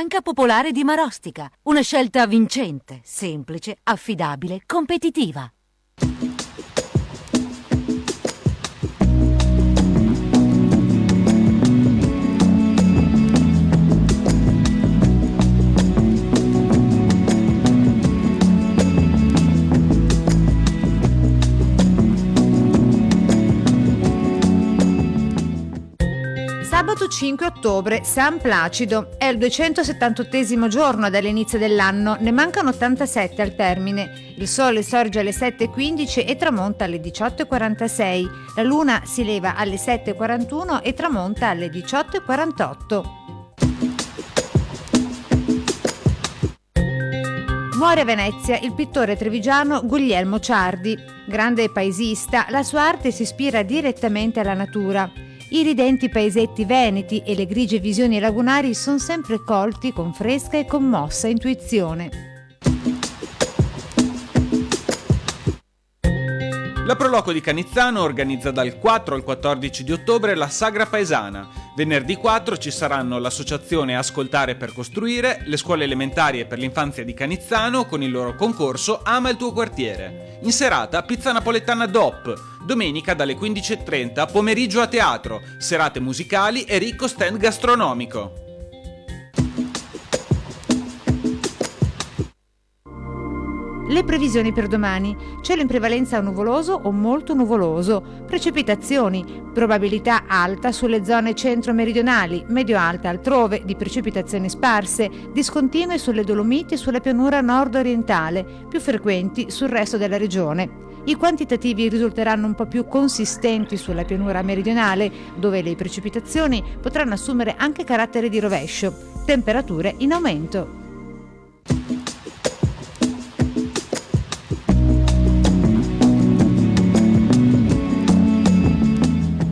Banca Popolare di Marostica. Una scelta vincente, semplice, affidabile, competitiva. Sabato 5 ottobre, San Placido. È il 278° giorno dall'inizio dell'anno, ne mancano 87 al termine. Il sole sorge alle 7:15 e tramonta alle 18:46. La luna si leva alle 7:41 e tramonta alle 18:48. Muore a Venezia il pittore trevigiano Guglielmo Ciardi. Grande paesista, la sua arte si ispira direttamente alla natura. I ridenti paesetti veneti e le grigie visioni lagunari sono sempre colti con fresca e commossa intuizione. La Proloco di Canizzano organizza dal 4 al 14 di ottobre la Sagra Paesana. Venerdì 4 ci saranno l'associazione Ascoltare per Costruire, le scuole elementari e per l'infanzia di Canizzano con il loro concorso Ama il tuo quartiere. In serata pizza napoletana DOP. Domenica dalle 15:30 pomeriggio a teatro, serate musicali e ricco stand gastronomico. Le previsioni per domani: cielo in prevalenza nuvoloso o molto nuvoloso, precipitazioni, probabilità alta sulle zone centro-meridionali, medio-alta altrove, di precipitazioni sparse, discontinue sulle Dolomiti e sulla pianura nord-orientale, più frequenti sul resto della regione. I quantitativi risulteranno un po' più consistenti sulla pianura meridionale, dove le precipitazioni potranno assumere anche carattere di rovescio. Temperature in aumento.